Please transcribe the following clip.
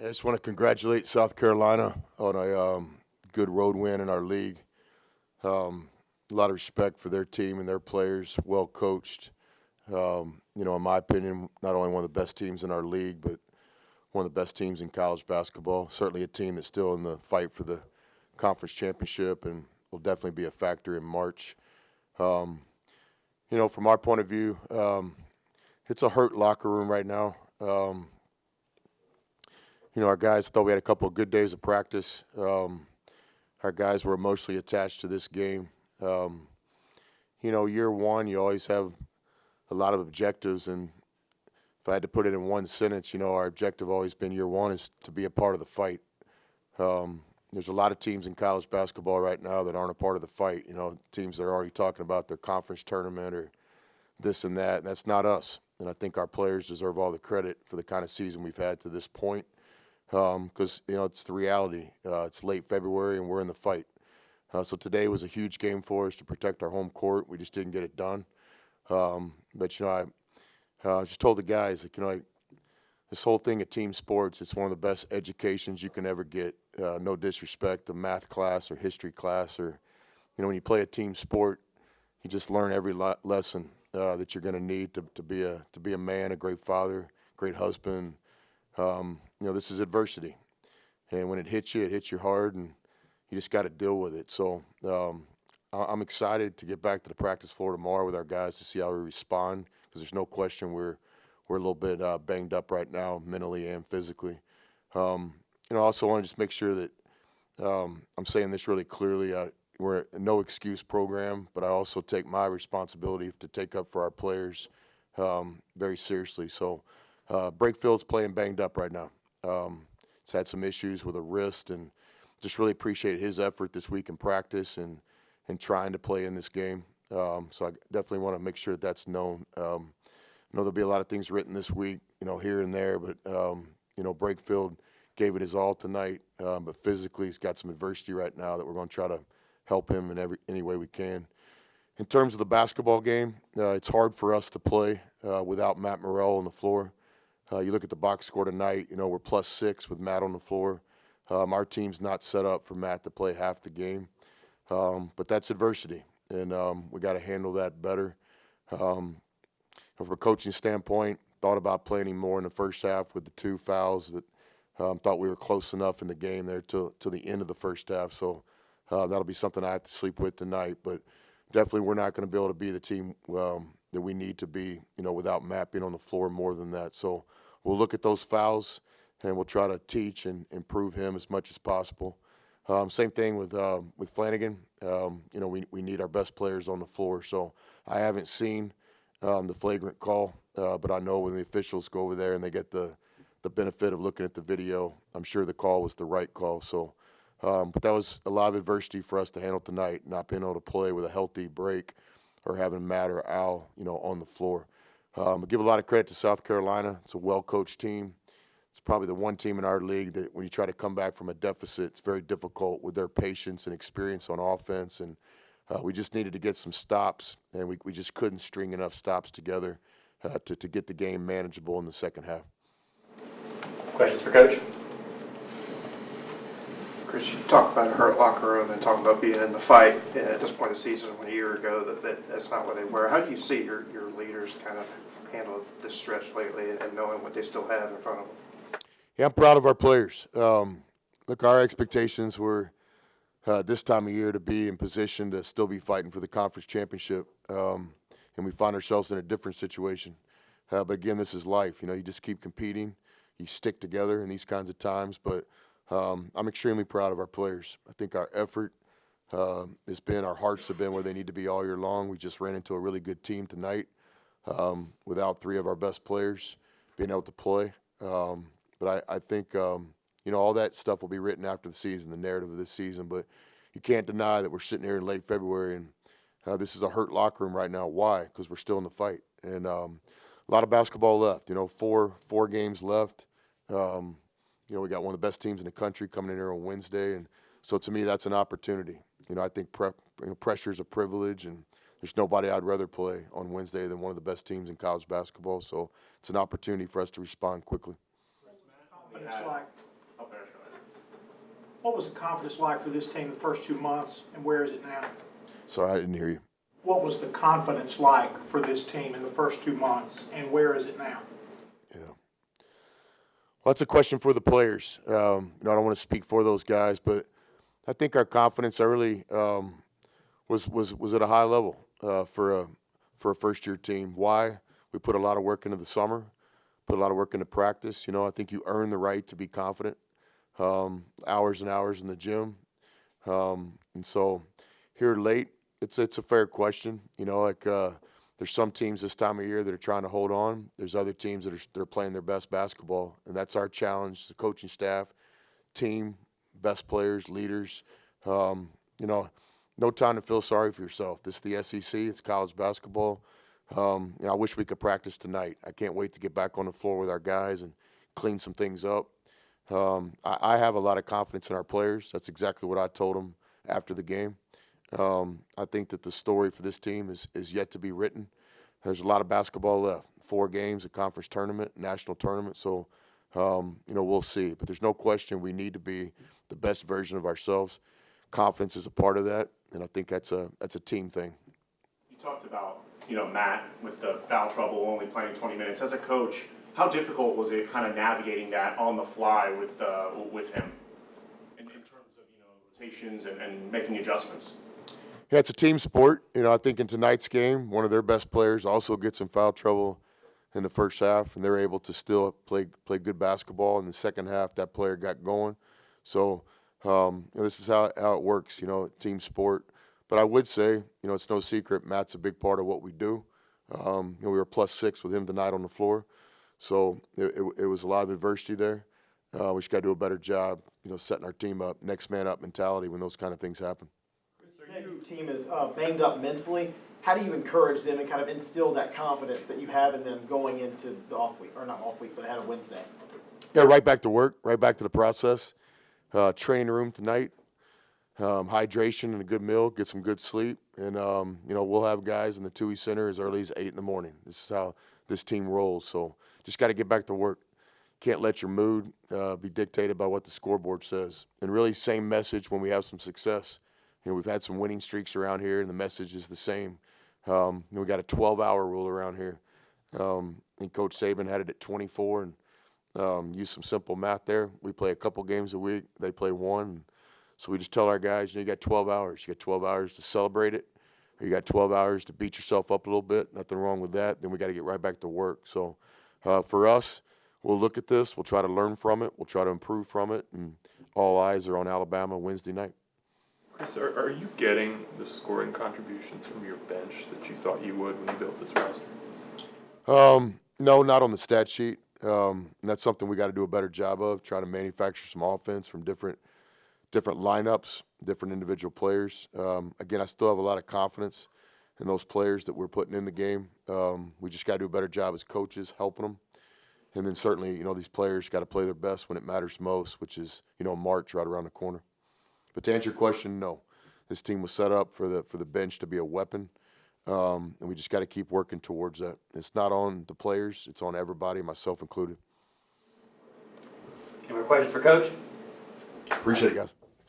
I just want to congratulate South Carolina on a good road win in our league. A lot of respect for their team and their players, well coached. In my opinion, not only one of the best teams in our league, but one of the best teams in college basketball. Certainly a team that's still in the fight for the conference championship and will definitely be a factor in March. From our point of view, it's a hurt locker room right now. Our guys thought we had a couple of good days of practice. Our guys were emotionally attached to this game. Year one, you always have a lot of objectives, and if I had to put it in one sentence, our objective always been year one is to be a part of the fight. There's a lot of teams in college basketball right now that aren't a part of the fight. Teams that are already talking about their conference tournament or this and that, and that's not us. And I think our players deserve all the credit for the kind of season we've had to this point. Because, it's the reality. It's late February, and we're in the fight. So today was a huge game for us to protect our home court. We just didn't get it done. But I just told the guys, this whole thing of team sports, it's one of the best educations you can ever get. No disrespect to math class or history class or, when you play a team sport, you just learn every lesson that you're going to need to be a man, a great father, great husband. This is adversity, and when it hits you hard, and you just got to deal with it. So I'm excited to get back to the practice floor tomorrow with our guys to see how we respond, because there's no question we're a little bit banged up right now, mentally and physically. I also want to just make sure that I'm saying this really clearly. We're a no excuse program, but I also take my responsibility to take up for our players very seriously. So Breakfield's playing banged up right now. He's had some issues with a wrist, and just really appreciate his effort this week in practice and trying to play in this game. So I definitely want to make sure that's known. I know there'll be a lot of things written this week, here and there, but, Breakfield gave it his all tonight, but physically he's got some adversity right now that we're going to try to help him in any way we can. In terms of the basketball game, it's hard for us to play without Matt Morrell on the floor. You look at the box score tonight, we're +6 with Matt on the floor. Our team's not set up for Matt to play half the game, but that's adversity, and we got to handle that better. From a coaching standpoint, thought about playing him more in the first half with the 2 fouls, but thought we were close enough in the game there till the end of the first half. So that'll be something I have to sleep with tonight. But definitely we're not going to be able to be the team that we need to be, without Matt being on the floor more than that. So we'll look at those fouls, and we'll try to teach and improve him as much as possible. Same thing with Flanagan. We need our best players on the floor. So I haven't seen the flagrant call, but I know when the officials go over there and they get the benefit of looking at the video, I'm sure the call was the right call. So, but that was a lot of adversity for us to handle tonight, not being able to play with a healthy break or having Matt or Al, on the floor. I give a lot of credit to South Carolina. It's a well-coached team. It's probably the one team in our league that when you try to come back from a deficit, it's very difficult with their patience and experience on offense. And we just needed to get some stops, and we just couldn't string enough stops together to get the game manageable in the second half. Questions for Coach? Chris, you talk about a hurt locker room and talking about being in the fight at this point of the season 1 year ago, that's not what they were. How do you see your leaders kind of handle this stretch lately and knowing what they still have in front of them? Yeah, I'm proud of our players. Look, our expectations were this time of year to be in position to still be fighting for the conference championship, and we find ourselves in a different situation. But again, this is life. You just keep competing. You stick together in these kinds of times, but I'm extremely proud of our players. I think our effort has been, our hearts have been where they need to be all year long. We just ran into a really good team tonight without 3 of our best players being able to play. But I think, all that stuff will be written after the season, the narrative of this season. But you can't deny that we're sitting here in late February, and this is a hurt locker room right now. Why? Because we're still in the fight. And a lot of basketball left, 4 games left. We got one of the best teams in the country coming in here on Wednesday. And so to me, that's an opportunity. I think pressure is a privilege, and there's nobody I'd rather play on Wednesday than one of the best teams in college basketball. So it's an opportunity for us to respond quickly. It's like What was the confidence like for this team the first 2 months, and where is it now? Sorry, I didn't hear you. What was the confidence like for this team in the first 2 months, and where is it now? Yeah. Well, that's a question for the players. I don't want to speak for those guys, but I think our confidence early was at a high level for a first-year team. Why? We put a lot of work into the summer, put a lot of work into practice. I think you earn the right to be confident. Hours and hours in the gym, and so here late, it's a fair question. There's some teams this time of year that are trying to hold on. There's other teams that they're playing their best basketball, and that's our challenge: the coaching staff, team, best players, leaders. No time to feel sorry for yourself. This is the SEC. It's college basketball. I wish we could practice tonight. I can't wait to get back on the floor with our guys and clean some things up. I have a lot of confidence in our players. That's exactly what I told them after the game. I think that the story for this team is yet to be written. There's a lot of basketball left. 4 games, a conference tournament, national tournament. So, we'll see. But there's no question we need to be the best version of ourselves. Confidence is a part of that, and I think that's a team thing. You talked about, Matt with the foul trouble, only playing 20 minutes. As a coach, how difficult was it kind of navigating that on the fly with him in terms of, rotations and making adjustments? Yeah, it's a team sport. I think in tonight's game, one of their best players also gets in foul trouble in the first half, and they're able to still play good basketball. In the second half, that player got going. So this is how it works, team sport. But I would say, it's no secret, Matt's a big part of what we do. We were +6 with him tonight on the floor. So it was a lot of adversity there. We just got to do a better job, setting our team up, next man up mentality when those kind of things happen. Your team is banged up mentally. How do you encourage them and kind of instill that confidence that you have in them going into the off week, or not off week, but ahead of Wednesday? Yeah, right back to work, right back to the process. Training room tonight, hydration and a good meal, get some good sleep, and we'll have guys in the Tui Center as early as 8 in the morning. This is how this team rolls. So just got to get back to work. Can't let your mood be dictated by what the scoreboard says. And really, same message when we have some success. We've had some winning streaks around here, and the message is the same. We got a 12-hour rule around here. And Coach Saban had it at 24, and use some simple math there. We play a couple games a week. They play 1. So we just tell our guys, you got 12 hours. You got 12 hours to celebrate it, or you got 12 hours to beat yourself up a little bit. Nothing wrong with that. Then we got to get right back to work. So for us, we'll look at this. We'll try to learn from it. We'll try to improve from it. And all eyes are on Alabama Wednesday night. Chris, are you getting the scoring contributions from your bench that you thought you would when you built this roster? No, not on the stat sheet. And that's something we got to do a better job of, try to manufacture some offense from different lineups, different individual players. Again, I still have a lot of confidence in those players that we're putting in the game. We just got to do a better job as coaches helping them. And then certainly, these players got to play their best when it matters most, which is, March right around the corner. But to answer your question, no. This team was set up for the bench to be a weapon, and we just got to keep working towards that. It's not on the players; it's on everybody, myself included. Any more questions for Coach? Appreciate it, guys.